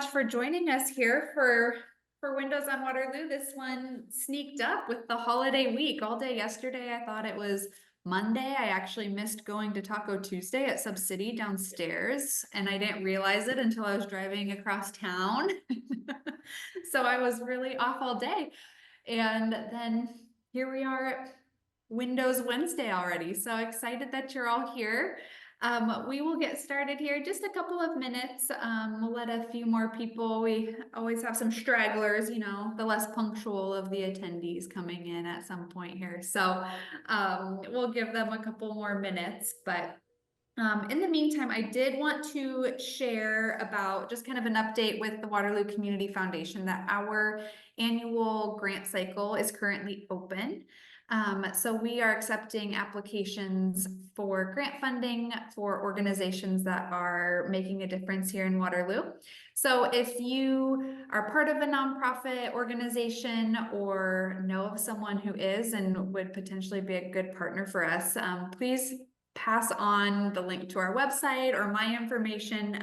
For joining us here for Windows on Waterloo. This one sneaked up with the holiday week. All day yesterday, I thought it was Monday. I actually missed going to Taco Tuesday at Sub City downstairs, and I didn't realize it until I was driving across town. So I was really off all day. And then here we are, Windows Wednesday already. So excited that you're all here. We will get started here just a couple of minutes. We'll let a few more people. We always have some stragglers, the less punctual of the attendees coming in at some point here. So we'll give them a couple more minutes. But in the meantime, I did want to share about just kind of an update with the Waterloo Community Foundation that our annual grant cycle is currently open. So we are accepting applications for grant funding for organizations that are making a difference here in Waterloo. So if you are part of a nonprofit organization or know of someone who is and would potentially be a good partner for us, please pass on the link to our website or my information.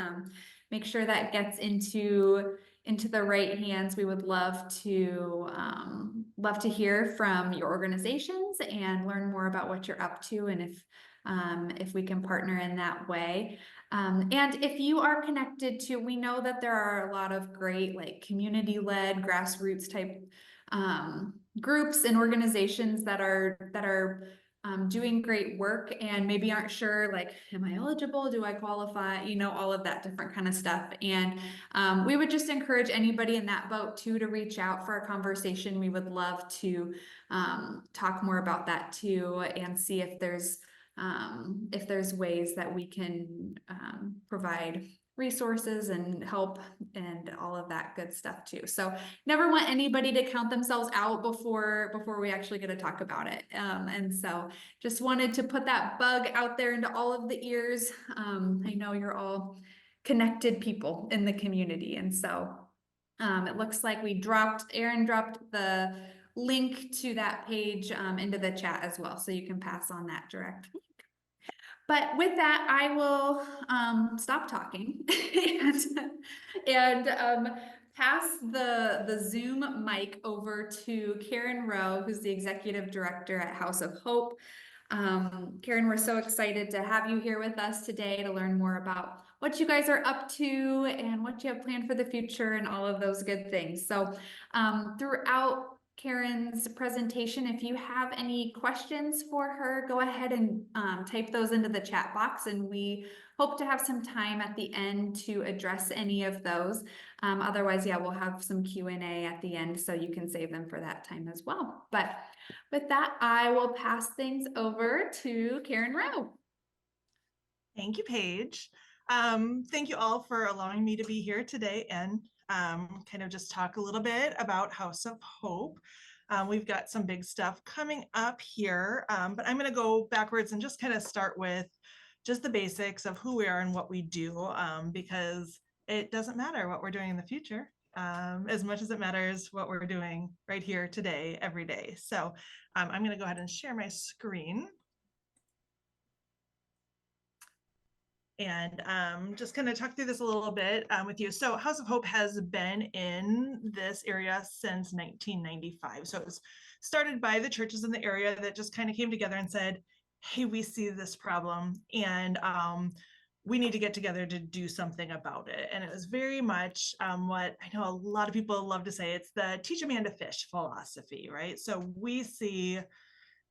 Make sure that gets into the right hands. We would love to hear from your organizations and learn more about what you're up to, and if we can partner in that way. And if you are connected to, we know that there are a lot of great like community-led grassroots type groups and organizations that are doing great work and maybe aren't sure, like, am I eligible? Do I qualify? All of that different kind of stuff. And we would just encourage anybody in that boat too to reach out for a conversation. We would love to talk more about that too and see if there's ways that we can provide resources and help and all of that good stuff too. So never want anybody to count themselves out before we actually get to talk about it. And so just wanted to put that bug out there into all of the ears. I know you're all connected people in the community. And so it looks like Aaron dropped the link to that page into the chat as well. So you can pass on that direct. But with that, I will stop talking and pass the Zoom mic over to Karin Rowe, who's the executive director at House of Hope. Karin, we're so excited to have you here with us today to learn more about what you guys are up to and what you have planned for the future and all of those good things. So throughout Karin's presentation, if you have any questions for her, go ahead and type those into the chat box, and we hope to have some time at the end to address any of those. Otherwise, yeah, we'll have some Q&A at the end, so you can save them for that time as well. But with that, I will pass things over to Karin Rowe. Thank you, Paige. Thank you all for allowing me to be here today and kind of just talk a little bit about House of Hope. We've got some big stuff coming up here, but I'm going to go backwards and just kind of start with just the basics of who we are and what we do, because it doesn't matter what we're doing in the future as much as it matters what we're doing right here today, every day. So I'm going to go ahead and share my screen. And just kind of talk through this a little bit with you. So House of Hope has been in this area since 1995. So it was started by the churches in the area that just kind of came together and said, hey, we see this problem and we need to get together to do something about it. And it was very much what I know a lot of people love to say, it's the teach a man to fish philosophy, right? So we see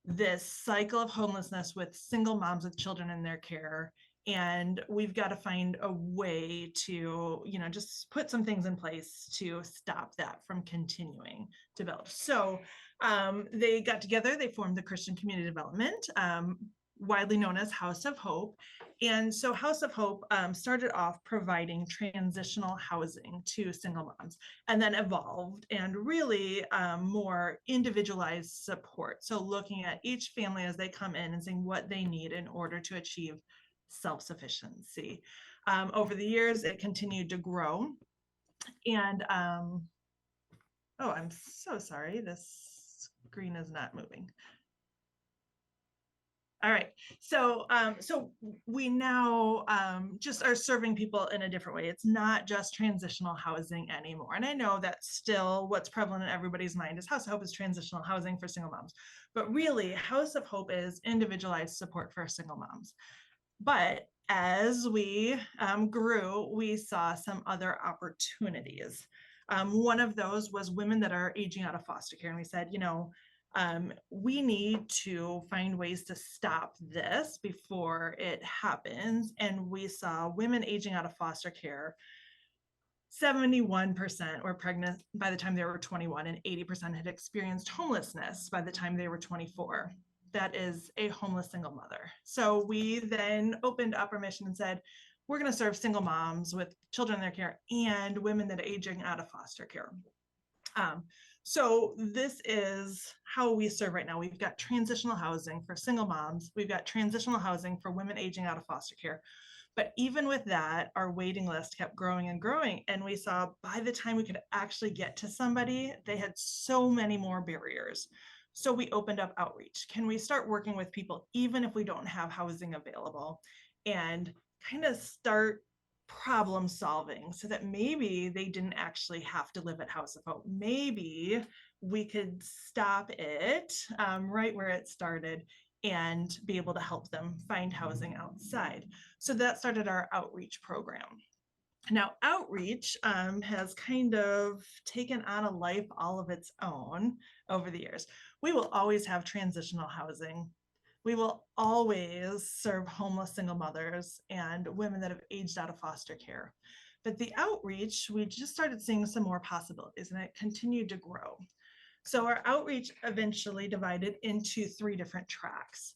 this cycle of homelessness with single moms with children in their care. And we've got to find a way to, just put some things in place to stop that from continuing to develop. So they got together, they formed the Christian Community Development, widely known as House of Hope. And so House of Hope started off providing transitional housing to single moms and then evolved and really more individualized support. So looking at each family as they come in and saying what they need in order to achieve self-sufficiency. Over the years, it continued to grow. And, oh, I'm so sorry, this screen is not moving. All right. So, so we now just are serving people in a different way. It's not just transitional housing anymore. And I know that's still what's prevalent in everybody's mind is House of Hope is transitional housing for single moms. But really, House of Hope is individualized support for single moms. But as we grew, we saw some other opportunities. One of those was women that are aging out of foster care. And we said, we need to find ways to stop this before it happens. And we saw women aging out of foster care. 71% were pregnant by the time they were 21, and 80% had experienced homelessness by the time they were 24. That is a homeless single mother. So we then opened up our mission and said, we're going to serve single moms with children in their care and women that are aging out of foster care. So this is how we serve right now. We've got transitional housing for single moms. We've got transitional housing for women aging out of foster care. But even with that, our waiting list kept growing and growing. And we saw by the time we could actually get to somebody, they had so many more barriers. So we opened up outreach. Can we start working with people, even if we don't have housing available, and kind of start problem solving so that maybe they didn't actually have to live at House of Hope. Maybe we could stop it right where it started and be able to help them find housing outside. So that started our outreach program. Now, outreach has kind of taken on a life all of its own over the years. We will always have transitional housing. We will always serve homeless single mothers and women that have aged out of foster care. But the outreach, we just started seeing some more possibilities and it continued to grow. So our outreach eventually divided into 3 different tracks.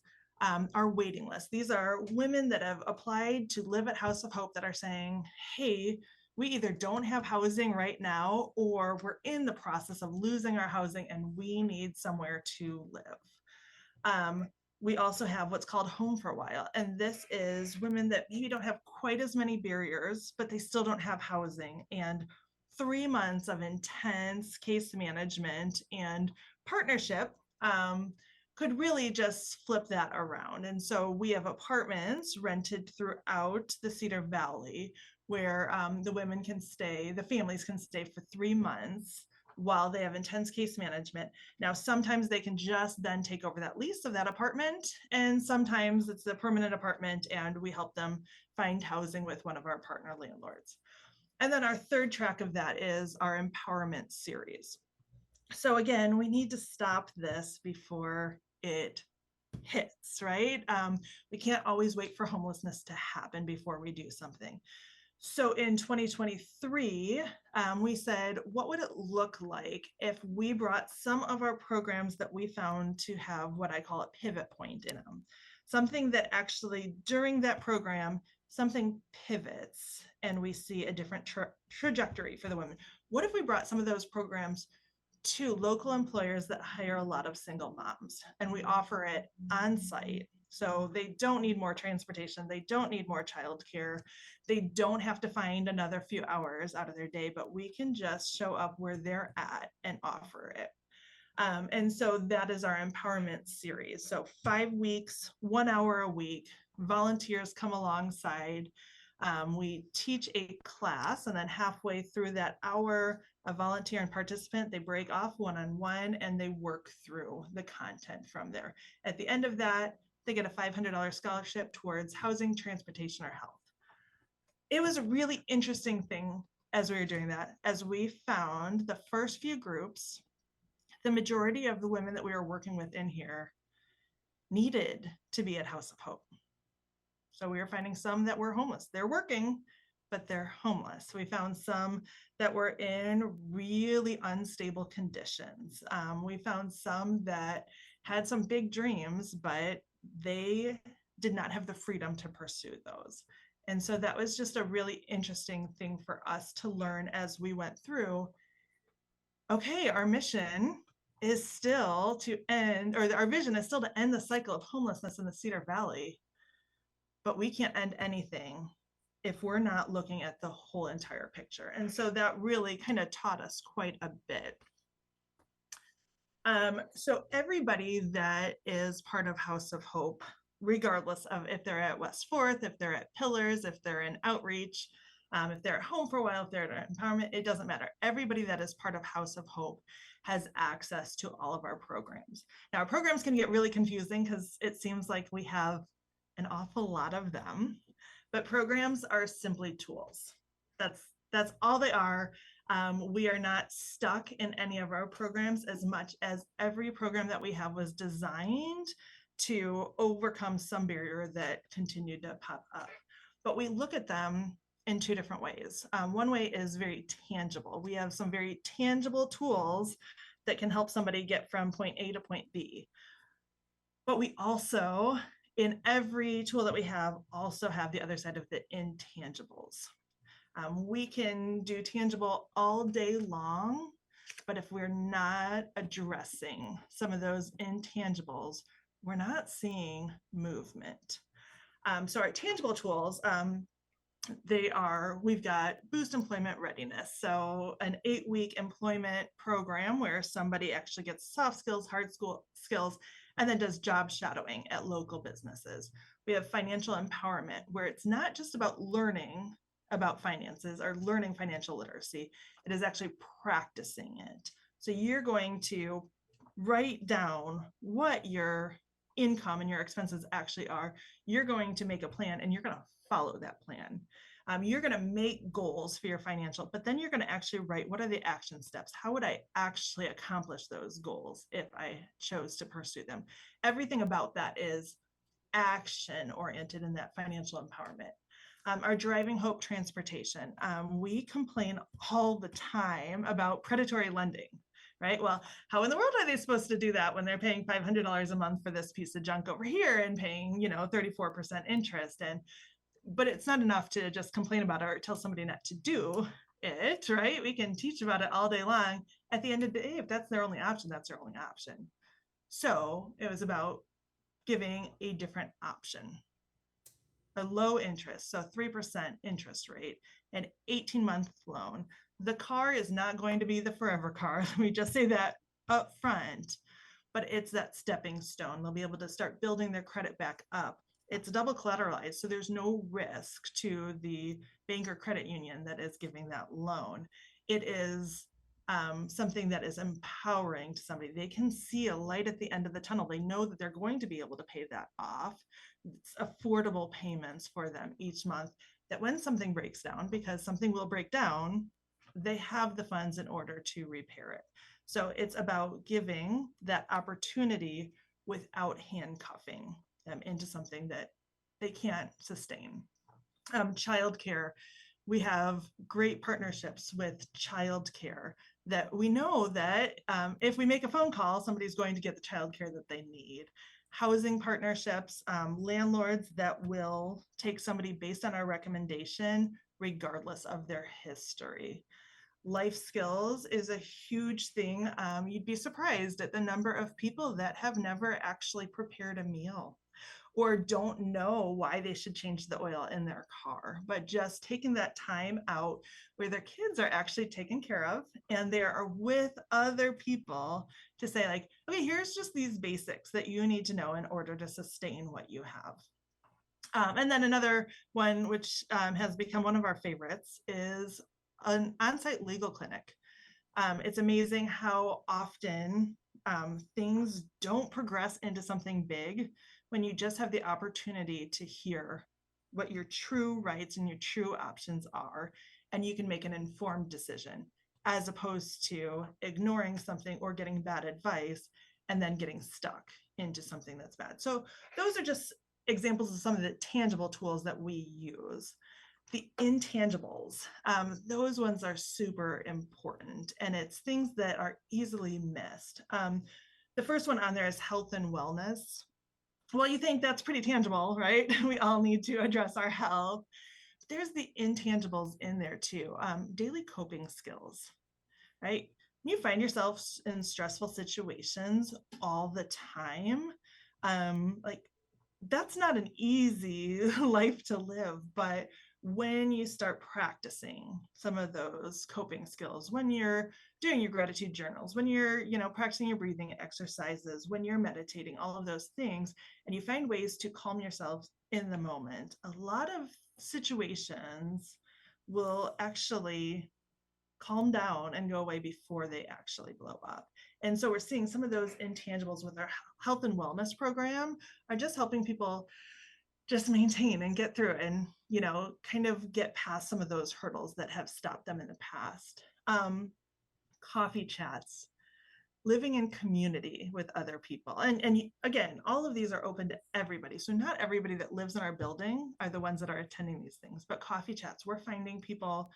Our waiting list. These are women that have applied to live at House of Hope that are saying, hey, we either don't have housing right now or we're in the process of losing our housing and we need somewhere to live. We also have what's called Home for a While. And this is women that maybe don't have quite as many barriers, but they still don't have housing. And 3 months of intense case management and partnership could really just flip that around. And so we have apartments rented throughout the Cedar Valley where the women can stay, the families can stay for 3 months while they have intense case management. Now, sometimes they can just then take over that lease of that apartment, and sometimes it's a permanent apartment and we help them find housing with one of our partner landlords. And then our third track of that is our empowerment series. So again, we need to stop this before it hits, right? We can't always wait for homelessness to happen before we do something. So in 2023, we said, what would it look like if we brought some of our programs that we found to have what I call a pivot point in them? Something that actually during that program, something pivots and we see a different trajectory for the women. What if we brought some of those programs to local employers that hire a lot of single moms and we offer it on site? So they don't need more transportation. They don't need more childcare. They don't have to find another few hours out of their day, but we can just show up where they're at and offer it. And so that is our empowerment series. So 5 weeks, 1 hour a week, volunteers come alongside. We teach a class, and then halfway through that hour, a volunteer and participant, they break off one-on-one and they work through the content from there. At the end of that, they get a $500 scholarship towards housing, transportation, or health. It was a really interesting thing as we were doing that, as we found the first few groups, the majority of the women that we were working with in here needed to be at House of Hope. So we were finding some that were homeless. They're working, but they're homeless. We found some that were in really unstable conditions. We found some that had some big dreams, but they did not have the freedom to pursue those. And so that was just a really interesting thing for us to learn as we went through. Okay, our mission is still to end, or our vision is still to end the cycle of homelessness in the Cedar Valley, but we can't end anything if we're not looking at the whole entire picture. And so that really kind of taught us quite a bit. So everybody that is part of House of Hope regardless of if they're at West Fourth, if they're at Pillars, if they're in outreach, if they're at home for a while, if they're at empowerment, it doesn't matter. Everybody that is part of House of Hope has access to all of our programs. Now, our programs can get really confusing because it seems like we have an awful lot of them, but programs are simply tools. That's all they are. We are not stuck in any of our programs as much as every program that we have was designed to overcome some barrier that continued to pop up. But we look at them in two different ways. One way is very tangible. We have some very tangible tools that can help somebody get from point A to point B. But we also, in every tool that we have, also have the other side of the intangibles. We can do tangible all day long, but if we're not addressing some of those intangibles, we're not seeing movement. So our tangible tools, we've got Boost Employment Readiness. So an 8-week employment program where somebody actually gets soft skills, hard skills, and then does job shadowing at local businesses. We have financial empowerment, where it's not just about learning about finances or learning financial literacy, it is actually practicing it. So you're going to write down what your income and your expenses actually are. You're going to make a plan and you're going to follow that plan. You're going to make goals for your financial, but then you're going to actually write, what are the action steps? How would I actually accomplish those goals if I chose to pursue them? Everything about that is action oriented in that financial empowerment. Our Driving Hope transportation. We complain all the time about predatory lending, right? Well, how in the world are they supposed to do that when they're paying $500 a month for this piece of junk over here and paying, 34% interest? But it's not enough to just complain about it or tell somebody not to do it, right? We can teach about it all day long. At the end of the day, if that's their only option, that's their only option. So it was about giving a different option. A low interest, so 3% interest rate, an 18-month loan. The car is not going to be the forever car. Let me just say that up front, but it's that stepping stone. They'll be able to start building their credit back up. It's double collateralized, so there's no risk to the bank or credit union that is giving that loan. It is something that is empowering to somebody. They can see a light at the end of the tunnel. They know that they're going to be able to pay that off. It's affordable payments for them each month, that when something breaks down, because something will break down, they have the funds in order to repair it. So it's about giving that opportunity without handcuffing them into something that they can't sustain. Childcare. We have great partnerships with childcare that we know that if we make a phone call, somebody's going to get the childcare that they need. Housing partnerships, landlords that will take somebody based on our recommendation, regardless of their history. Life skills is a huge thing. You'd be surprised at the number of people that have never actually prepared a meal or don't know why they should change the oil in their car, but just taking that time out where their kids are actually taken care of and they are with other people to say, like, okay, here's just these basics that you need to know in order to sustain what you have. And then another one, which has become one of our favorites, is an on-site legal clinic. It's amazing how often things don't progress into something big when you just have the opportunity to hear what your true rights and your true options are, and you can make an informed decision, as opposed to ignoring something or getting bad advice and then getting stuck into something that's bad. So those are just examples of some of the tangible tools that we use. The intangibles, those ones are super important, and it's things that are easily missed. The first one on there is health and wellness. Well, you think that's pretty tangible, right? We all need to address our health. There's the intangibles in there too. Daily coping skills, right? You find yourself in stressful situations all the time. Like, that's not an easy life to live, but when you start practicing some of those coping skills, when you're doing your gratitude journals, when you're, practicing your breathing exercises, when you're meditating, all of those things, and you find ways to calm yourself in the moment, a lot of situations will actually calm down and go away before they actually blow up. And so we're seeing some of those intangibles with our health and wellness program are just helping people just maintain and get through and, kind of get past some of those hurdles that have stopped them in the past. Coffee chats, living in community with other people. And again, all of these are open to everybody. So not everybody that lives in our building are the ones that are attending these things, but coffee chats, we're finding people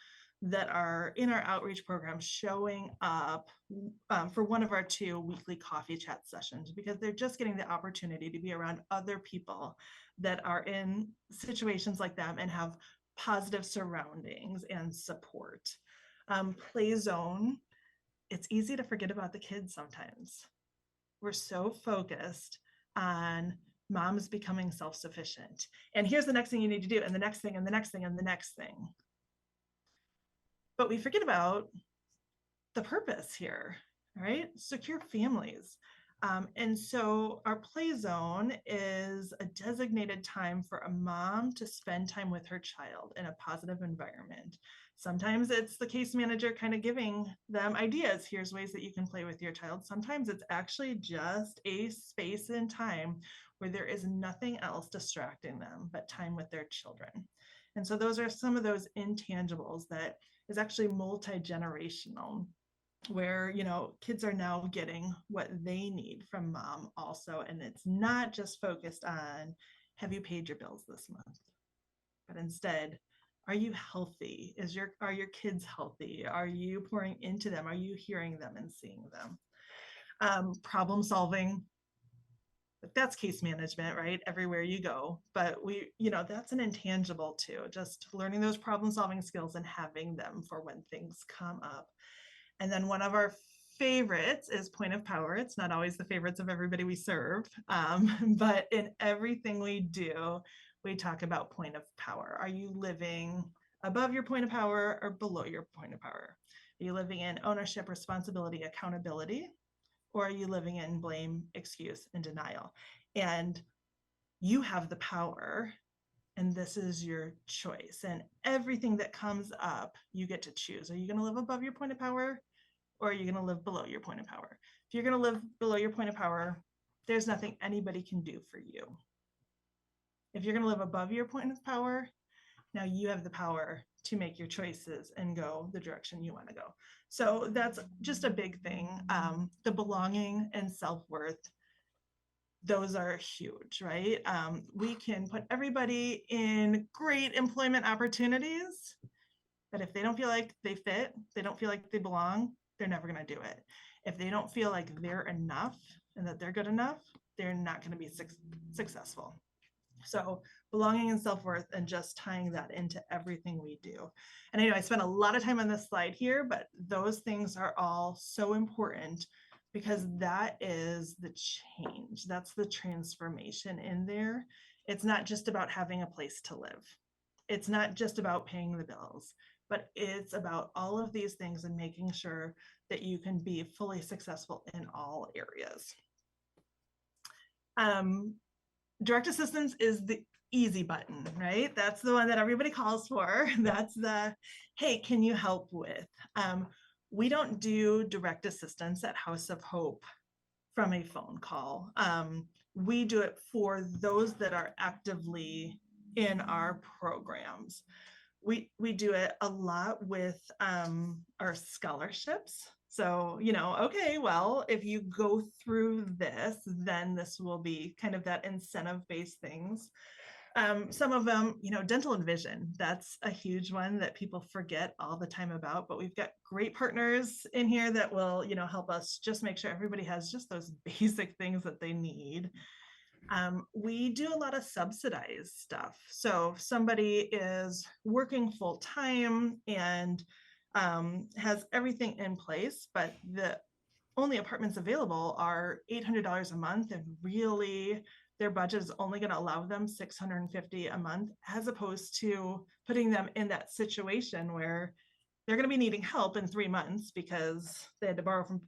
that are in our outreach program showing up for one of our 2 weekly coffee chat sessions because they're just getting the opportunity to be around other people that are in situations like them and have positive surroundings and support. Play zone, it's easy to forget about the kids sometimes. We're so focused on moms becoming self-sufficient. And here's the next thing you need to do, and the next thing, and the next thing, and the next thing. But we forget about the purpose here, right? Secure families. And so our play zone is a designated time for a mom to spend time with her child in a positive environment. Sometimes it's the case manager kind of giving them ideas. Here's ways that you can play with your child. Sometimes it's actually just a space and time where there is nothing else distracting them but time with their children. And so those are some of those intangibles that is actually multi-generational, where kids are now getting what they need from mom also, and it's not just focused on have you paid your bills this month, but instead, are you healthy? Are your kids healthy? Are you pouring into them? Are you hearing them and seeing them? Problem solving, that's case management, right? Everywhere you go. But that's an intangible too, just learning those problem solving skills and having them for when things come up. And then one of our favorites is point of power. It's not always the favorites of everybody we serve, but in everything we do, we talk about point of power. Are you living above your point of power or below your point of power? Are you living in ownership, responsibility, accountability? Or are you living in blame, excuse, and denial? And you have the power, and this is your choice. And everything that comes up, you get to choose. Are you going to live above your point of power, or are you going to live below your point of power? If you're going to live below your point of power, there's nothing anybody can do for you. If you're going to live above your point of power, now you have the power to make your choices and go the direction you want to go. So that's just a big thing. The belonging and self-worth, those are huge, right? We can put everybody in great employment opportunities, but if they don't feel like they fit, they don't feel like they belong, they're never going to do it. If they don't feel like they're enough and that they're good enough, they're not going to be successful. So belonging and self-worth, and just tying that into everything we do. And I know I spent a lot of time on this slide here, but those things are all so important because that is the change. That's the transformation in there. It's not just about having a place to live. It's not just about paying the bills, but it's about all of these things and making sure that you can be fully successful in all areas. Direct assistance is the easy button, right? That's the one that everybody calls for. That's the, hey, can you help with? We don't do direct assistance at House of Hope from a phone call. We do it for those that are actively in our programs. We do it a lot with our scholarships. So, okay, well, if you go through this, then this will be kind of that incentive-based things. Some of them, dental and vision, that's a huge one that people forget all the time about, but we've got great partners in here that will, help us just make sure everybody has just those basic things that they need. We do a lot of subsidized stuff. So if somebody is working full time and has everything in place, but the only apartments available are $800 a month and really their budget is only going to allow them $650 a month, as opposed to putting them in that situation where they're going to be needing help in 3 months because they had to borrow from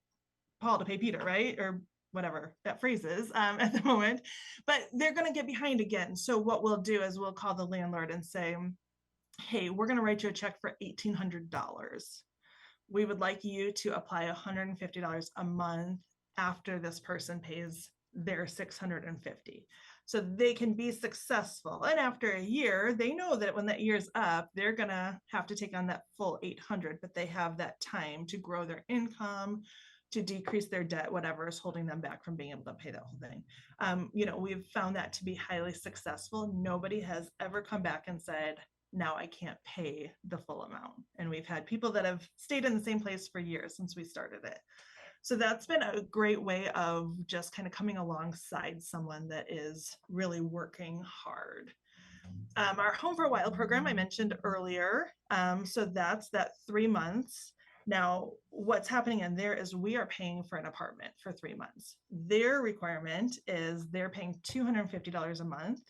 Paul to pay Peter, right? Or whatever that phrase is at the moment, but they're going to get behind again. So what we'll do is we'll call the landlord and say, hey, we're going to write you a check for $1,800. We would like you to apply $150 a month after this person pays their $650. So they can be successful. And after a year, they know that when that year's up, they're going to have to take on that full 800, but they have that time to grow their income, to decrease their debt, whatever is holding them back from being able to pay that whole thing. We've found that to be highly successful. Nobody has ever come back and said, now I can't pay the full amount. And we've had people that have stayed in the same place for years since we started it. So that's been a great way of just kind of coming alongside someone that is really working hard. Our Home for a While program I mentioned earlier. So that's that 3 months. Now, what's happening in there is we are paying for an apartment for 3 months. Their requirement is they're paying $250 a month.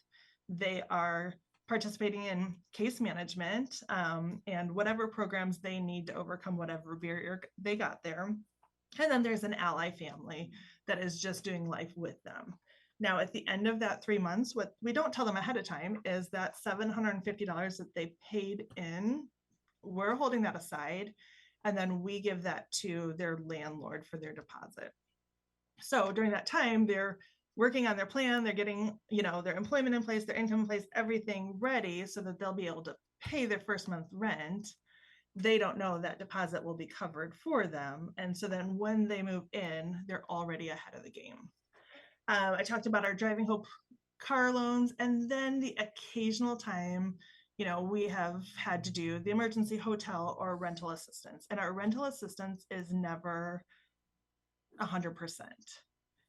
They are participating in case management and whatever programs they need to overcome whatever barrier they got there. And then there's an ally family that is just doing life with them. Now, at the end of that 3 months, what we don't tell them ahead of time is that $750 that they paid in, we're holding that aside, and then we give that to their landlord for their deposit. So during that time, they're working on their plan, they're getting, their employment in place, their income in place, everything ready so that they'll be able to pay their first month rent. They don't know that deposit will be covered for them. And so then when they move in, they're already ahead of the game. I talked about our Driving Hope car loans, and then the occasional time, we have had to do the emergency hotel or rental assistance. And our rental assistance is never 100%.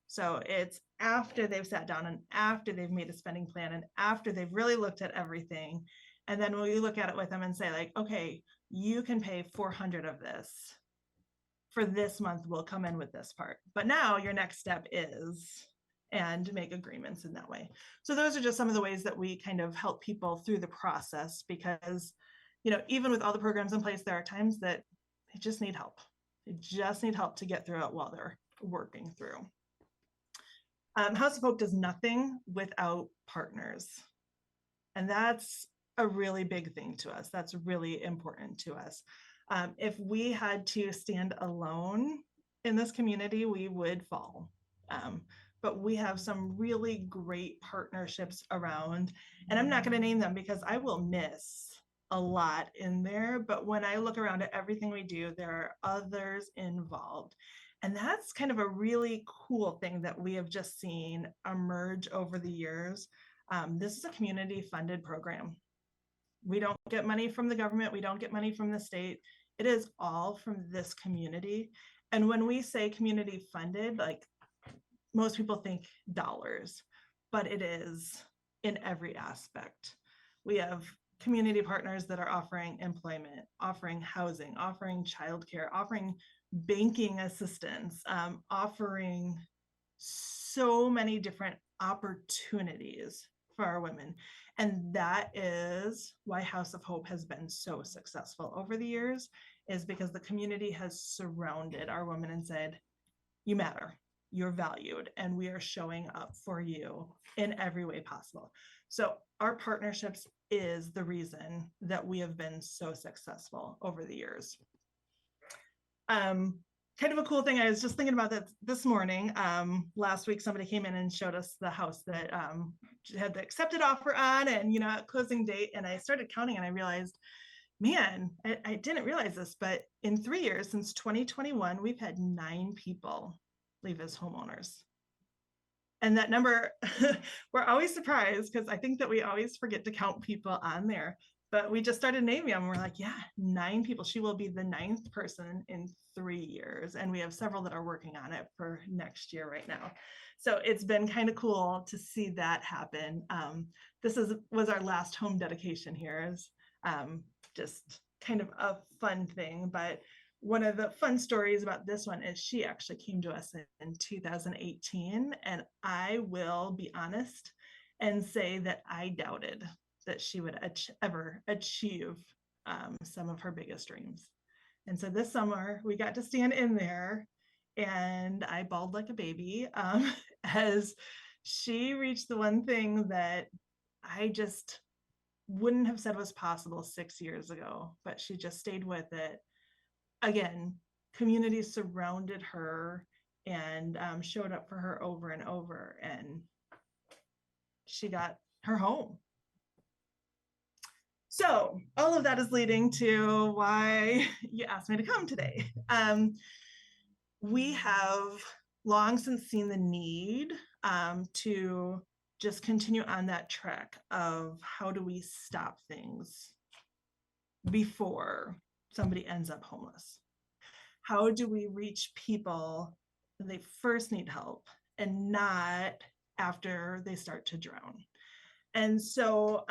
So it's after they've sat down and after they've made a spending plan and after they've really looked at everything. And then we look at it with them and say, like, okay, you can pay 400 of this. For this month, we'll come in with this part. But now your next step is, and make agreements in that way. So those are just some of the ways that we kind of help people through the process, because, even with all the programs in place, there are times that they just need help. They just need help to get through it while they're working through. House of Hope does nothing without partners. And that's a really big thing to us. That's really important to us. If we had to stand alone in this community, we would fall. But we have some really great partnerships around, and I'm not going to name them because I will miss a lot in there. But when I look around at everything we do, there are others involved. And that's kind of a really cool thing that we have just seen emerge over the years. This is a community funded program. We don't get money from the government. We don't get money from the state. It is all from this community. And when we say community funded, like, most people think dollars, but it is in every aspect. We have community partners that are offering employment, offering housing, offering childcare, offering banking assistance, offering so many different opportunities for our women. And that is why House of Hope has been so successful over the years, is because the community has surrounded our women and said, you matter, you're valued, and we are showing up for you in every way possible. So our partnerships is the reason that we have been so successful over the years. Kind of a cool thing, I was just thinking about that this morning. Last week, somebody came in and showed us the house that had the accepted offer on, and closing date. And I started counting, and I realized, man, I didn't realize this, but in 3 years, since 2021, we've had 9 people leave as homeowners. And that number, we're always surprised, because I think that we always forget to count people on there. But we just started naming them. We're like, yeah, 9 people. She will be the 9th person in 3 years. And we have several that are working on it for next year right now. So it's been kind of cool to see that happen. This was our last home dedication here. Is just kind of a fun thing. But one of the fun stories about this one is she actually came to us in 2018, and I will be honest and say that I doubted that she would ever achieve some of her biggest dreams. And so this summer we got to stand in there, and I bawled like a baby as she reached the one thing that I just wouldn't have said was possible 6 years ago, but she just stayed with it. Again, community surrounded her and showed up for her over and over, and she got her home. So all of that is leading to why you asked me to come today. We have long since seen the need to just continue on that track of how do we stop things before somebody ends up homeless? How do we reach people when they first need help and not after they start to drown? And so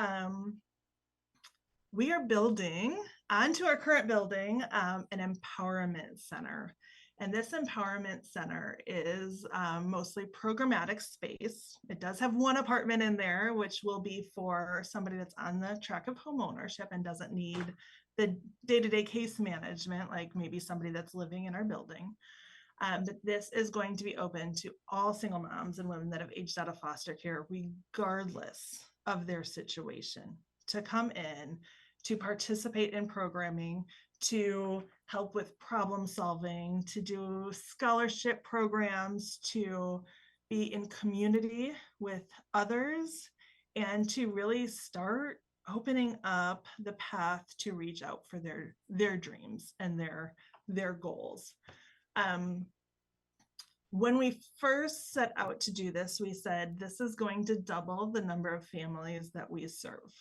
we are building onto our current building an empowerment center. And this empowerment center is mostly programmatic space. It does have one apartment in there, which will be for somebody that's on the track of home ownership and doesn't need the day-to-day case management, like maybe somebody that's living in our building. But this is going to be open to all single moms and women that have aged out of foster care, regardless of their situation, to come in, to participate in programming, to help with problem solving, to do scholarship programs, to be in community with others, and to really start opening up the path to reach out for their dreams and their goals. When we first set out to do this, we said this is going to double the number of families that we serve.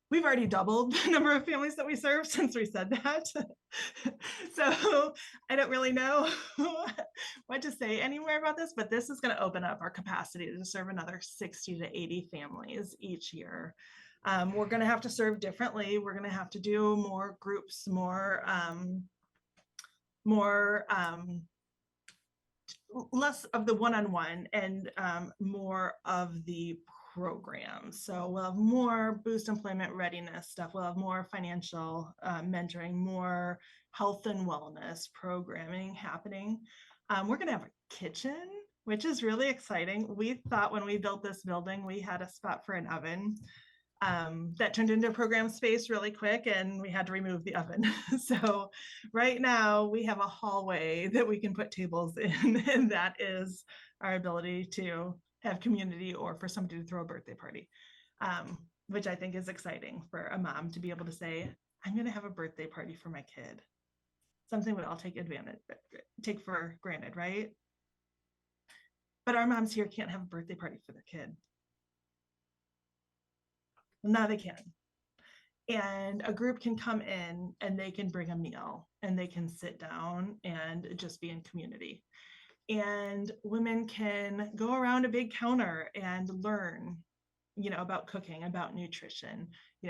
We've already doubled the number of families that we serve since we said that. So I don't really know what to say anywhere about this, but this is going to open up our capacity to serve another 60 to 80 families each year. We're going to have to serve differently. We're going to have to do more groups, less of the one-on-one and more of the programs. So we'll have more boost employment readiness stuff. We'll have more financial mentoring, more health and wellness programming happening. We're going to have a kitchen, which is really exciting. We thought when we built this building, we had a spot for an oven. That turned into a program space really quick, and we had to remove the oven. So right now we have a hallway that we can put tables in, and that is our ability to have community or for somebody to throw a birthday party, which I think is exciting for a mom to be able to say, I'm going to have a birthday party for my kid. Something we all take for granted, right? But our moms here can't have a birthday party for their kid. Now they can. And a group can come in and they can bring a meal and they can sit down and just be in community. And women can go around a big counter and learn, about cooking, about nutrition,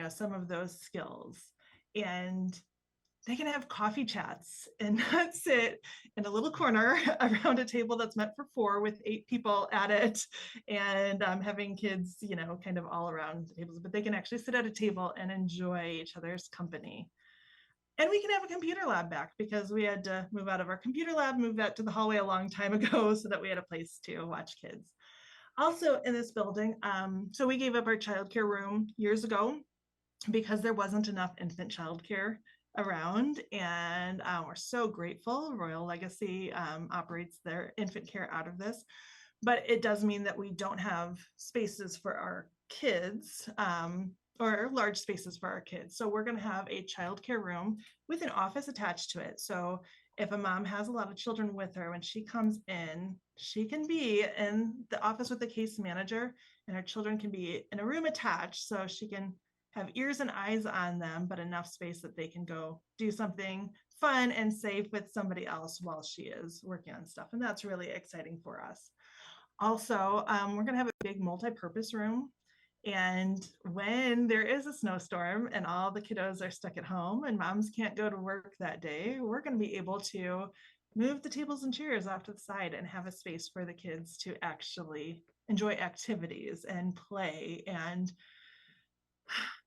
some of those skills. And they can have coffee chats and not sit in a little corner around a table that's meant for 4 with 8 people at it, and having kids, kind of all around the tables, but they can actually sit at a table and enjoy each other's company. And we can have a computer lab back because we had to move out of our computer lab, move that to the hallway a long time ago so that we had a place to watch kids. Also in this building, so we gave up our childcare room years ago because there wasn't enough infant childcare around, and we're so grateful. Royal Legacy operates their infant care out of this, but it does mean that we don't have spaces for our kids, or large spaces for our kids. So we're going to have a childcare room with an office attached to it. So if a mom has a lot of children with her, when she comes in, she can be in the office with the case manager, and her children can be in a room attached, so she can have ears and eyes on them, but enough space that they can go do something fun and safe with somebody else while she is working on stuff. And that's really exciting for us. Also, we're going to have a big multi-purpose room, And when there is a snowstorm and all the kiddos are stuck at home and moms can't go to work that day, we're going to be able to move the tables and chairs off to the side and have a space for the kids to actually enjoy activities and play and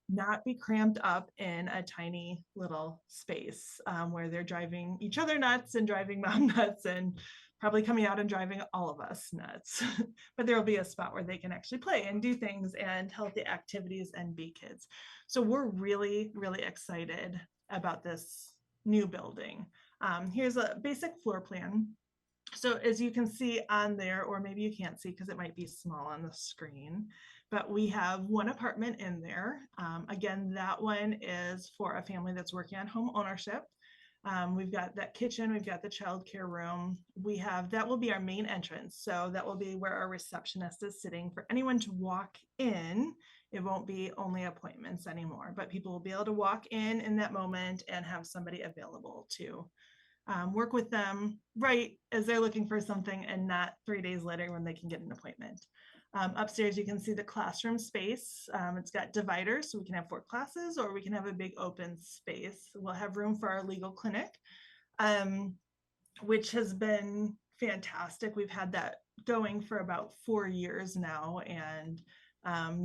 not be cramped up in a tiny little space where they're driving each other nuts and driving mom nuts and probably coming out and driving all of us nuts. But there will be a spot where they can actually play and do things and healthy activities and be kids. So we're really, really excited about this new building. Here's a basic floor plan. So as you can see on there, or maybe you can't see because it might be small on the screen, but we have one apartment in there. Again, that one is for a family that's working on home ownership. We've got that kitchen, we've got the childcare room. That will be our main entrance. So that will be where our receptionist is sitting for anyone to walk in. It won't be only appointments anymore, but people will be able to walk in that moment and have somebody available to work with them right as they're looking for something and not 3 days later when they can get an appointment. Upstairs, you can see the classroom space. It's got dividers, so we can have 4 classes or we can have a big open space. We'll have room for our legal clinic, which has been fantastic. We've had that going for about 4 years now. And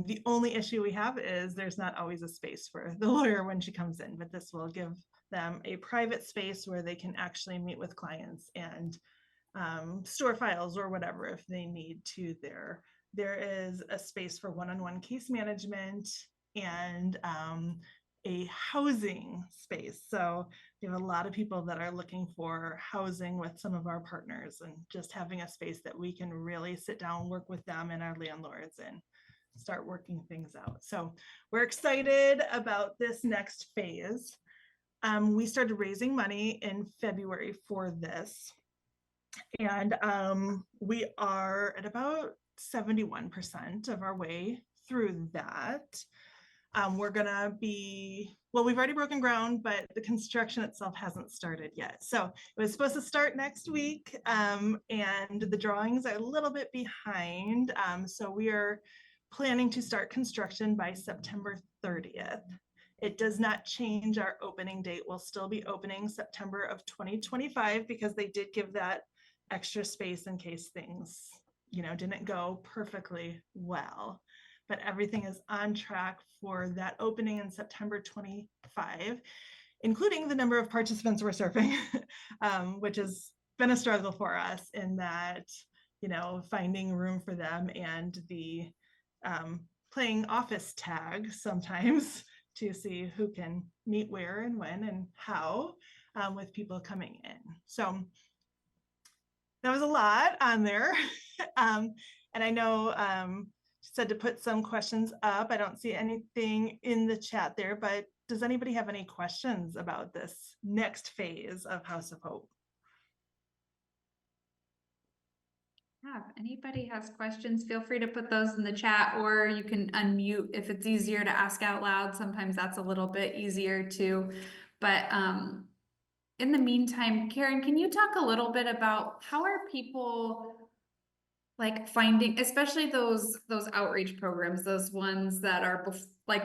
the only issue we have is there's not always a space for the lawyer when she comes in, but this will give them a private space where they can actually meet with clients and store files or whatever if they need to there. There is a space for one-on-one case management and a housing space. So we have a lot of people that are looking for housing with some of our partners and just having a space that we can really sit down, work with them and our landlords and start working things out. So we're excited about this next phase. We started raising money in February for this. And we are at about 71% of our way through that. We're gonna be, well, we've already broken ground, but the construction itself hasn't started yet. So it was supposed to start next week, and the drawings are a little bit behind. So we are planning to start construction by September 30th. It does not change our opening date. We'll still be opening September of 2025 because they did give that extra space in case things, didn't go perfectly well. But everything is on track for that opening in September 25, including the number of participants we're serving, which has been a struggle for us in that, finding room for them and the playing office tag sometimes to see who can meet where and when and how with people coming in. So that was a lot on there. And I know she said to put some questions up. I don't see anything in the chat there, but does anybody have any questions about this next phase of House of Hope? Yeah, if anybody has questions, feel free to put those in the chat, or you can unmute if it's easier to ask out loud. Sometimes that's a little bit easier too. But in the meantime, Karin, can you talk a little bit about how are people like finding, especially those outreach programs, those ones that are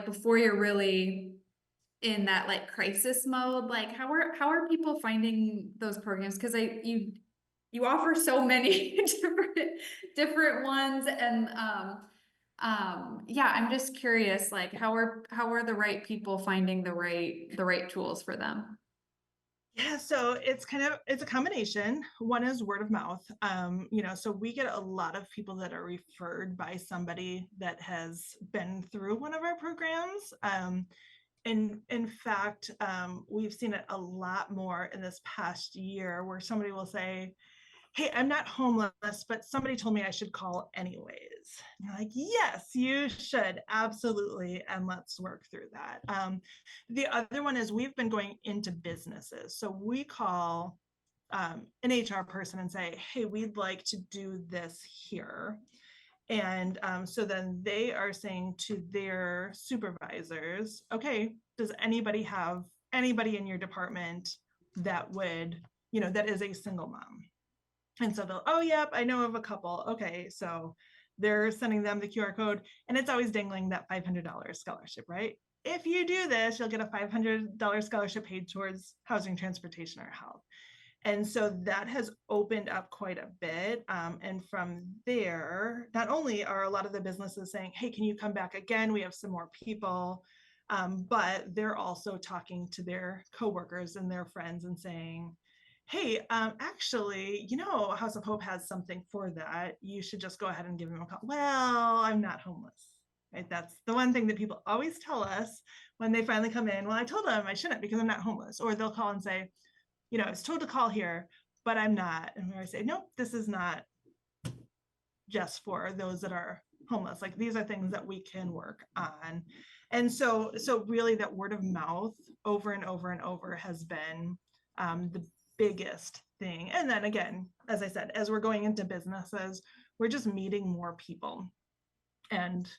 before you're really in that like crisis mode, like how are people finding those programs? Because you offer so many different ones, and yeah, I'm just curious, like how are the right people finding the right tools for them? Yeah, so it's a combination. One is word of mouth. So we get a lot of people that are referred by somebody that has been through one of our programs. And in fact, we've seen it a lot more in this past year where somebody will say, hey, I'm not homeless, but somebody told me I should call anyways. And you're like, yes, you should, absolutely. And let's work through that. The other one is we've been going into businesses. So we call an HR person and say, hey, we'd like to do this here. And so then they are saying to their supervisors, okay, does anybody have anybody in your department that would, that is a single mom? And so they'll, oh, yep, I know of a couple. Okay, so they're sending them the QR code, and it's always dangling that $500 scholarship, right? If you do this, you'll get a $500 scholarship paid towards housing, transportation, or health. And so that has opened up quite a bit. And from there, not only are a lot of the businesses saying, hey, can you come back again? We have some more people. But they're also talking to their coworkers and their friends and saying, hey, actually, House of Hope has something for that. You should just go ahead and give them a call. Well, I'm not homeless. Right? That's the one thing that people always tell us when they finally come in. Well, I told them I shouldn't because I'm not homeless. Or they'll call and say, I was told to call here, but I'm not. And I say, nope, this is not just for those that are homeless. Like, these are things that we can work on. And so really that word of mouth over and over and over has been the biggest thing. And then again, as I said, as we're going into businesses, we're just meeting more people. And,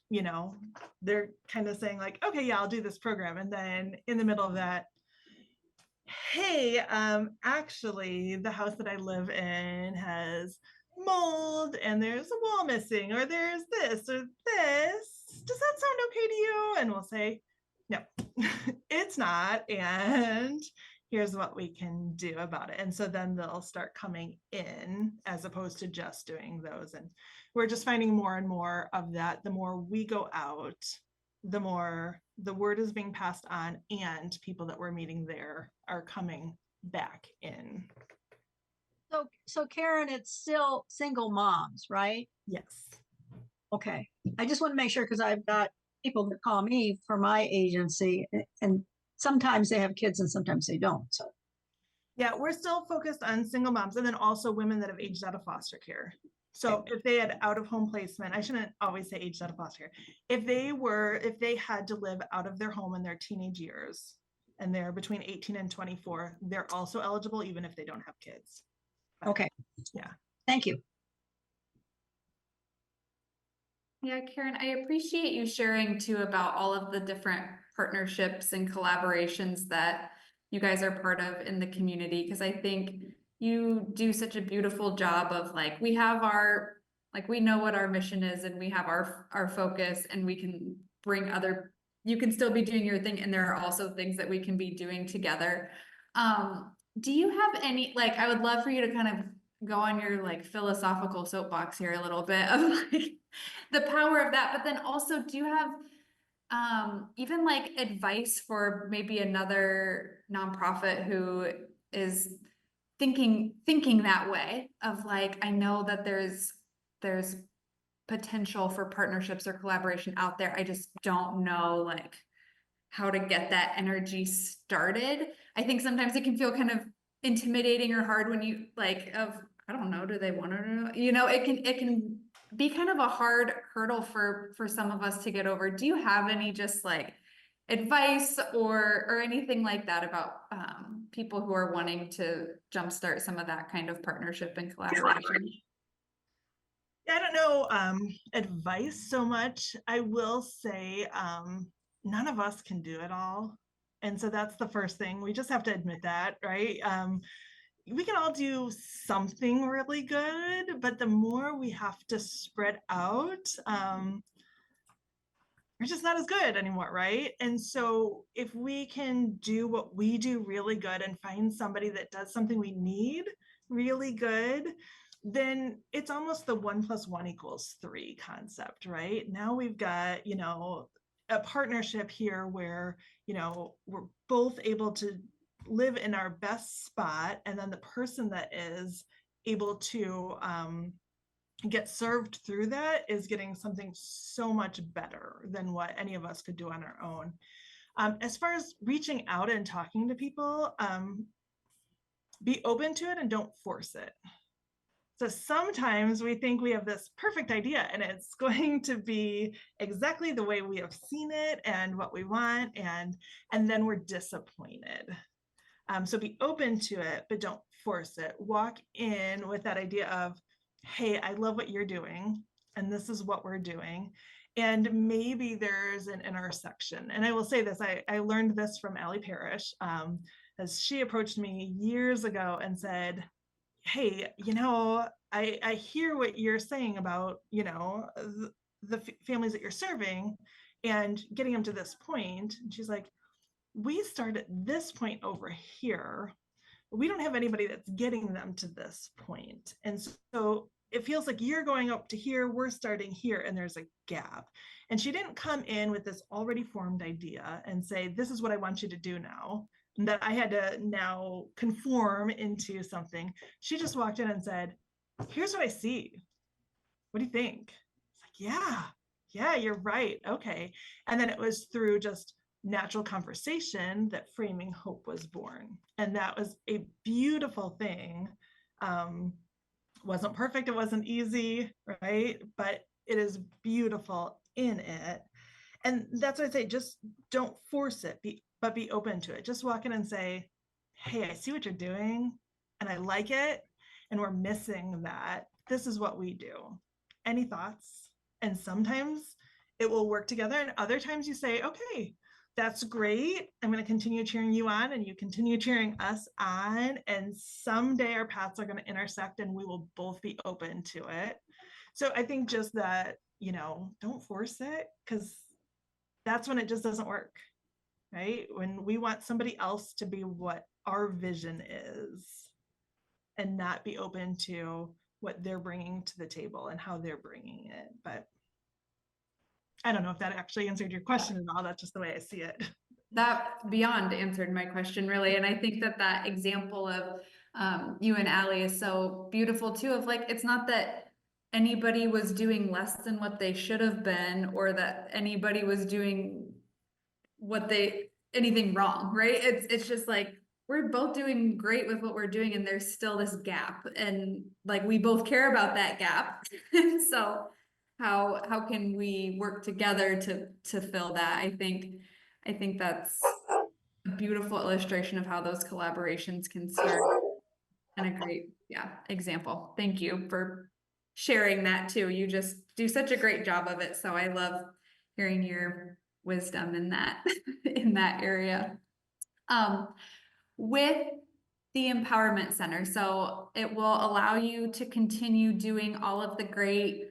they're kind of saying like, okay, yeah, I'll do this program. And then in the middle of that, hey, actually, the house that I live in has mold and there's a wall missing, or there's this or this. Does that sound okay to you? And we'll say, no, it's not. And here's what we can do about it. And so then they'll start coming in as opposed to just doing those. And we're just finding more and more of that. The more we go out, the more the word is being passed on, and people that we're meeting there are coming back in. So Karin, it's still single moms, right? Yes. Okay. I just want to make sure, because I've got people that call me for my agency, and sometimes they have kids and sometimes they don't. So yeah, we're still focused on single moms, and then also women that have aged out of foster care. So if they had out of home placement, I shouldn't always say aged out of foster care. If they had to live out of their home in their teenage years and they're between 18 and 24, they're also eligible even if they don't have kids. But, okay. Yeah. Thank you. Yeah, Karin, I appreciate you sharing too about all of the different partnerships and collaborations that you guys are part of in the community, because I think you do such a beautiful job of like, we have our, like, we know what our mission is and we have our focus, and we can bring other, you can still be doing your thing, and there are also things that we can be doing together. Do you have any, like, I would love for you to kind of go on your like philosophical soapbox here a little bit of like the power of that, but then also, do you have even like advice for maybe another nonprofit who is thinking that way of like, I know that there's potential for partnerships or collaboration out there, I just don't know like how to get that energy started. I think sometimes it can feel kind of intimidating or hard when you like, I don't know, do they want to know? It can be kind of a hard hurdle for some of us to get over. Do you have any just like advice or anything like that about people who are wanting to jumpstart some of that kind of partnership and collaboration? Yeah, I don't know advice so much. I will say none of us can do it all. And so that's the first thing. We just have to admit that, right? We can all do something really good, but the more we have to spread out, we're just not as good anymore, right? And so if we can do what we do really good and find somebody that does something we need really good, then it's almost the 1 + 1 = 3 concept, right? Now we've got, a partnership here where, we're both able to live in our best spot, and then the person that is able to get served through that is getting something so much better than what any of us could do on our own. As far as reaching out and talking to people, be open to it and don't force it. So sometimes we think we have this perfect idea and it's going to be exactly the way we have seen it and what we want, and then we're disappointed. So be open to it, but don't force it. Walk in with that idea of, hey, I love what you're doing, and this is what we're doing. And maybe there's an intersection. And I will say this, I learned this from Allie Parrish, as she approached me years ago and said, hey, I hear what you're saying about, you know, the families that you're serving and getting them to this point. And she's like, we start at this point over here. We don't have anybody that's getting them to this point. And so it feels like you're going up to here, we're starting here, and there's a gap. And she didn't come in with this already formed idea and say, this is what I want you to do now, and that I had to now conform into something. She just walked in and said, here's what I see. What do you think? It's like, yeah, you're right. Okay. And then it was through just natural conversation that Framing Hope was born. And that was a beautiful thing. Wasn't perfect, it wasn't easy, right? But it is beautiful in it. And that's what I say, just don't force it, but be open to it. Just walk in and say, hey, I see what you're doing and I like it, and we're missing that. This is what we do. Any thoughts? And sometimes it will work together, and other times you say, okay, that's great. I'm going to continue cheering you on, and you continue cheering us on. And someday our paths are going to intersect and we will both be open to it. So I think just that, you know, don't force it, because that's when it just doesn't work, right? When we want somebody else to be what our vision is and not be open to what they're bringing to the table and how they're bringing it. But I don't know if that actually answered your question at all. That's just the way I see it. That beyond answered my question, really. And I think that that example of you and Allie is so beautiful too, of like, it's not that anybody was doing less than what they should have been, or that anybody was doing anything wrong, right? It's just like, we're both doing great with what we're doing, and there's still this gap, and like, we both care about that gap. So how can we work together to fill that? I think that's a beautiful illustration of how those collaborations can serve, and a great, example. Thank you for sharing that too. You just do such a great job of it. So I love hearing your wisdom in that in that area. With the Empowerment Center, so it will allow you to continue doing all of the great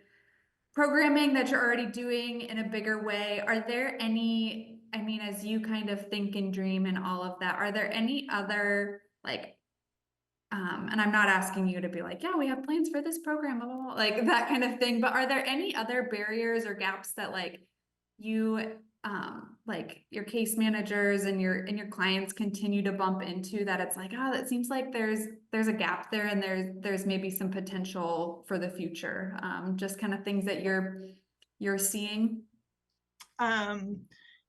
programming that you're already doing in a bigger way. Are there any, I mean, as you kind of think and dream and all of that, are there any other, like, and I'm not asking you to be like, yeah, we have plans for this program, blah, blah, blah, like that kind of thing, but are there any other barriers or gaps that like you, like your case managers and your clients continue to bump into, that it's like, oh, that seems like there's a gap there, and there's maybe some potential for the future, just kind of things that you're seeing?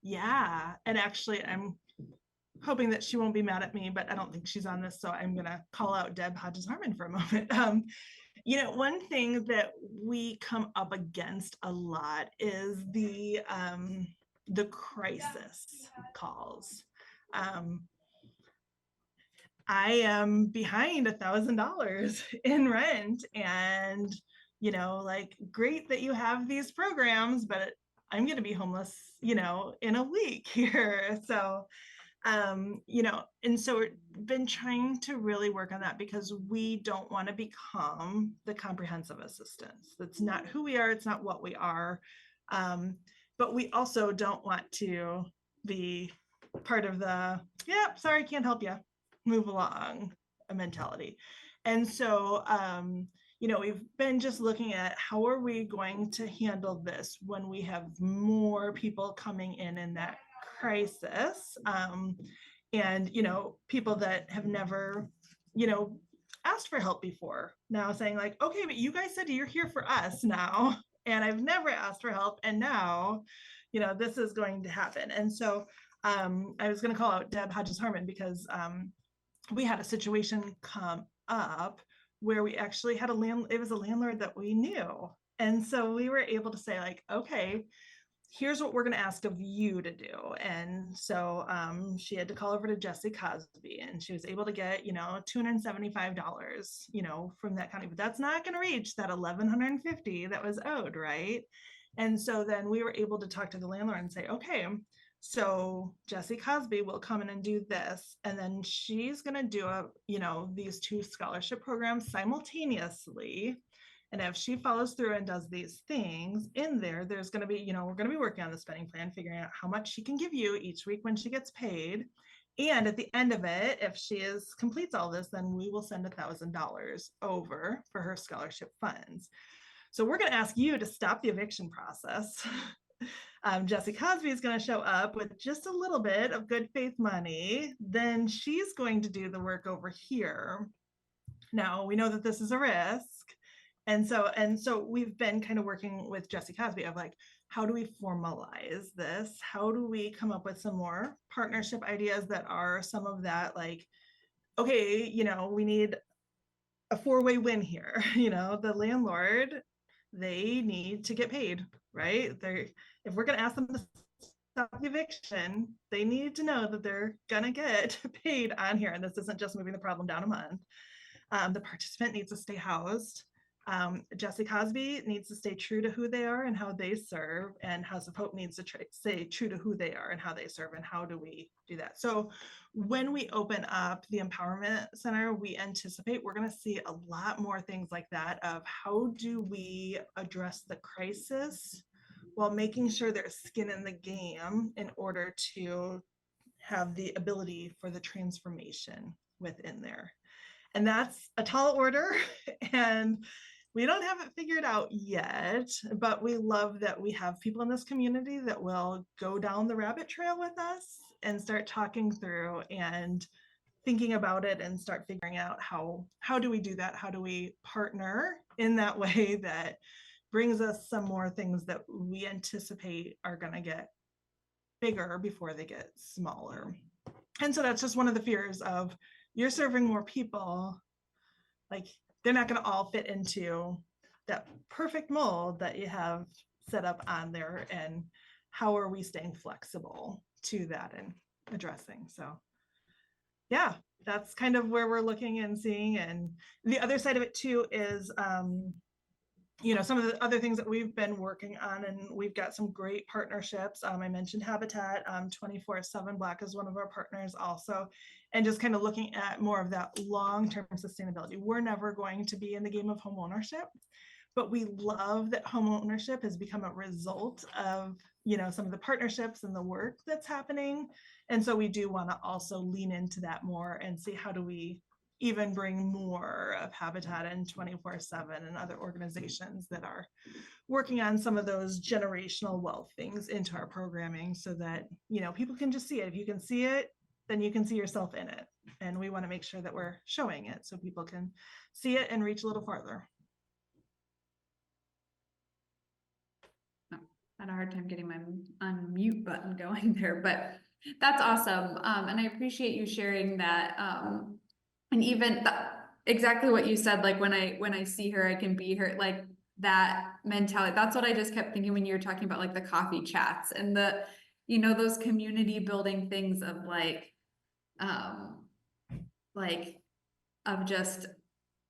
Yeah, and actually I'm hoping that she won't be mad at me, but I don't think she's on this, so I'm gonna call out Deb Hodges-Harmon for a moment. You know, one thing that we come up against a lot is the crisis calls. I am behind $1,000 in rent, and you know, like, great that you have these programs, but I'm going to be homeless, you know, in a week here. So you know, and so we've been trying to really work on that, because we don't want to become the comprehensive assistance. That's not who we are. It's not what we are. But we also don't want to be part of the, yeah, sorry, can't help you, move along mentality. And so, you know, we've been just looking at how are we going to handle this when we have more people coming in that crisis, and you know, people that have never, you know, asked for help before, now saying like, okay, but you guys said you're here for us now, and I've never asked for help, and now, you know, this is going to happen. And so I was going to call out Deb Hodges-Harmon, because we had a situation come up where we actually had it was a landlord that we knew, and so we were able to say like, okay, here's what we're going to ask of you to do. And so she had to call over to Jesse Cosby, and she was able to get, you know, $275, you know, from that county, but that's not going to reach that $1,150 that was owed, right? And so then we were able to talk to the landlord and say, okay, So Jessie Cosby will come in and do this, and then she's going to do these two scholarship programs simultaneously. And if she follows through and does these things in there, there's going to be, we're going to be working on the spending plan, figuring out how much she can give you each week when she gets paid. And at the end of it, if she completes all this, then we will send $1,000 over for her scholarship funds. So we're going to ask you to stop the eviction process. Jessie Cosby is going to show up with just a little bit of good faith money. Then she's going to do the work over here. Now we know that this is a risk. And so we've been kind of working with Jessie Cosby of like, how do we formalize this? How do we come up with some more partnership ideas that are some of that, like, okay, we need a four-way win here. The landlord, they need to get paid, right? If we're going to ask them to stop the eviction, they need to know that they're going to get paid on here. And this isn't just moving the problem down a month. The participant needs to stay housed. Jessie Cosby needs to stay true to who they are and how they serve, and House of Hope needs to stay true to who they are and how they serve. And how do we do that? So when we open up the Empowerment Center, we anticipate we're going to see a lot more things like that of how do we address the crisis while making sure there's skin in the game in order to have the ability for the transformation within there. And that's a tall order, and we don't have it figured out yet, but we love that we have people in this community that will go down the rabbit trail with us and start talking through and thinking about it and start figuring out how do we do that? How do we partner in that way that brings us some more things that we anticipate are going to get bigger before they get smaller. And so that's just one of the fears of, you're serving more people, like they're not going to all fit into that perfect mold that you have set up on there. And how are we staying flexible to that and addressing? So yeah, that's kind of where we're looking and seeing. And the other side of it too is, some of the other things that we've been working on, and we've got some great partnerships. I mentioned Habitat, 24/7 Black is one of our partners also, and just kind of looking at more of that long-term sustainability. We're never going to be in the game of home ownership, but we love that home ownership has become a result of, some of the partnerships and the work that's happening. And so we do want to also lean into that more and see how do we even bring more of Habitat and 24/7 and other organizations that are working on some of those generational wealth things into our programming, so that, people can just see it. If you can see it, then you can see yourself in it. And we want to make sure that we're showing it so people can see it and reach a little farther. I had a hard time getting my unmute button going there, but that's awesome. And I appreciate you sharing that. And even exactly what you said, like when I see her, I can be her, like that mentality. That's what I just kept thinking when you were talking about like the coffee chats and the, those community building things of like of just,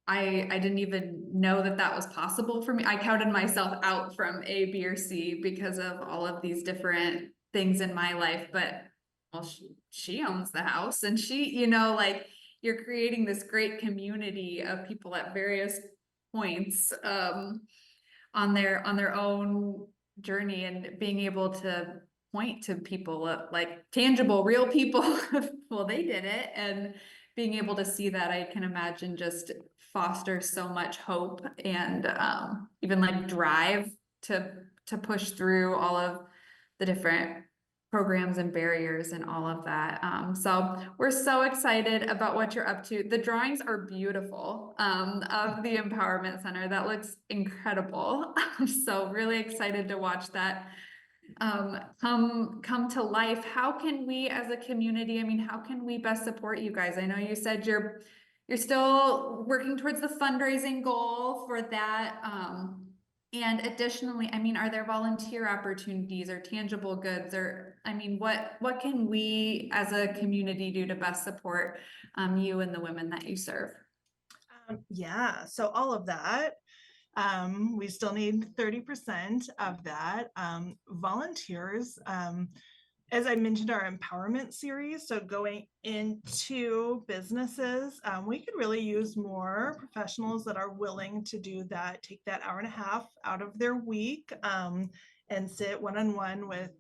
I didn't even know that was possible for me. I counted myself out from A, B, or C because of all of these different things in my life, but well, she owns the house, and she, like, you're creating this great community of people at various points on their own journey, and being able to point to people like tangible, real people. Well, they did it, and being able to see that, I can imagine just fosters so much hope and even like drive to push through all of the different programs and barriers and all of that. So we're so excited about what you're up to. The drawings are beautiful of the Empowerment Center. That looks incredible. I'm so really excited to watch that come to life. How can we as a community, how can we best support you guys? I know you said you're still working towards the fundraising goal for that. And additionally, are there volunteer opportunities or tangible goods, or, what can we as a community do to best support you and the women that you serve? Yeah, so all of that. We still need 30% of that. Volunteers, as I mentioned, our empowerment series, so going into businesses, we could really use more professionals that are willing to do that, take that hour and a half out of their week, and sit one-on-one with,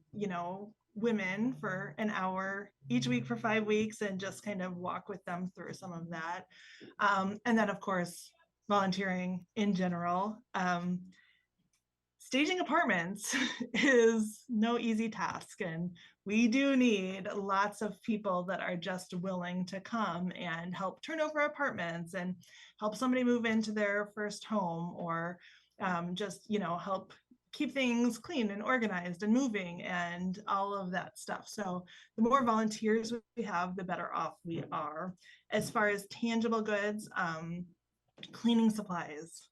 women for an hour each week for 5 weeks and just kind of walk with them through some of that. And then, of course, volunteering in general. Staging apartments is no easy task, and we do need lots of people that are just willing to come and help turn over apartments and help somebody move into their first home, or just help keep things clean and organized and moving and all of that stuff. So the more volunteers we have, the better off we are. As far as tangible goods, cleaning supplies,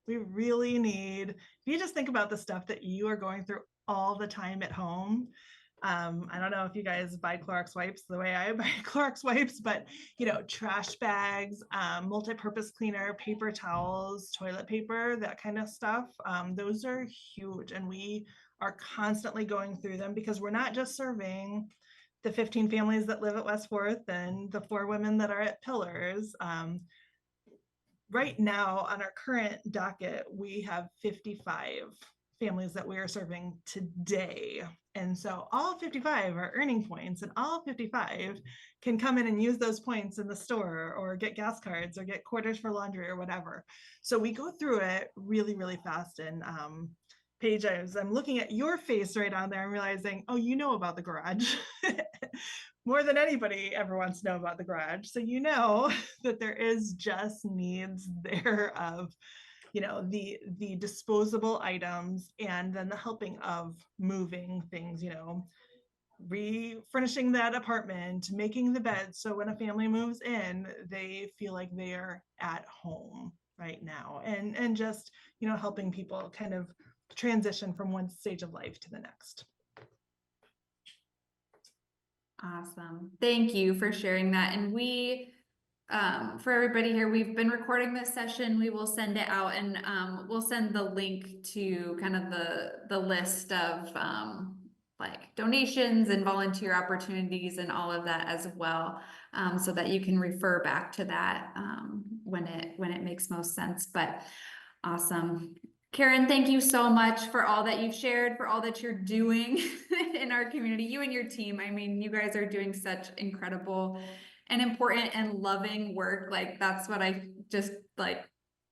we really need, if you just think about the stuff that you are going through all the time at home. I don't know if you guys buy Clorox wipes the way I buy Clorox wipes, but trash bags, multi-purpose cleaner, paper towels, toilet paper, that kind of stuff. Those are huge, and we are constantly going through them because we're not just serving the 15 families that live at West 4th and the 4 women that are at Pillars. Right now on our current docket, we have 55 families that we are serving today. And so all 55 are earning points, and all 55 can come in and use those points in the store or get gas cards or get quarters for laundry or whatever. So we go through it really, really fast. And Paige, I'm looking at your face right on there and realizing, oh, you know about the garage. More than anybody ever wants to know about the garage. So that there is just needs there of, the disposable items, and then the helping of moving things, refurnishing that apartment, making the bed. So when a family moves in, they feel like they are at home right now, and just, helping people kind of transition from one stage of life to the next. Awesome. Thank you for sharing that. And we, for everybody here, we've been recording this session. We will send it out, and we'll send the link to kind of the list of like donations and volunteer opportunities and all of that as well, so that you can refer back to that when it makes most sense. But awesome. Karin, thank you so much for all that you've shared, for all that you're doing in our community, you and your team. I mean, you guys are doing such incredible and important and loving work. Like, that's what I just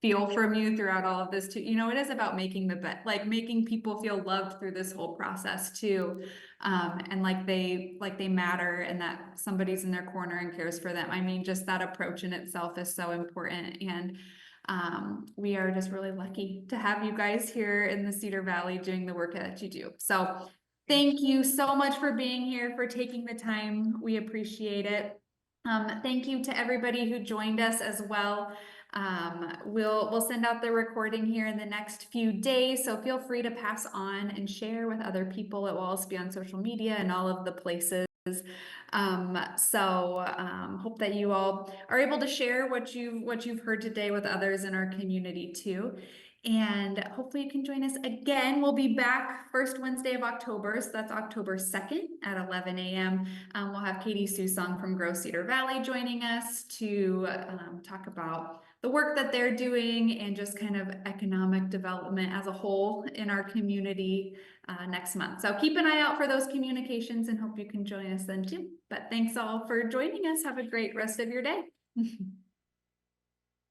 feel from you throughout all of this too. It is about making the best, making people feel loved through this whole process too. And like they matter, and that somebody's in their corner and cares for them. I mean, just that approach in itself is so important. And we are just really lucky to have you guys here in the Cedar Valley doing the work that you do. So thank you so much for being here, for taking the time. We appreciate it. Thank you to everybody who joined us as well. We'll send out the recording here in the next few days, so feel free to pass on and share with other people. It will also be on social media and all of the places. Hope that you all are able to share what you've heard today with others in our community too. And hopefully you can join us again. We'll be back first Wednesday of October. So that's October 2nd at 11 a.m. We'll have Katie Susong from Grow Cedar Valley joining us to talk about the work that they're doing and just kind of economic development as a whole in our community next month. So keep an eye out for those communications, and hope you can join us then too. But thanks all for joining us. Have a great rest of your day.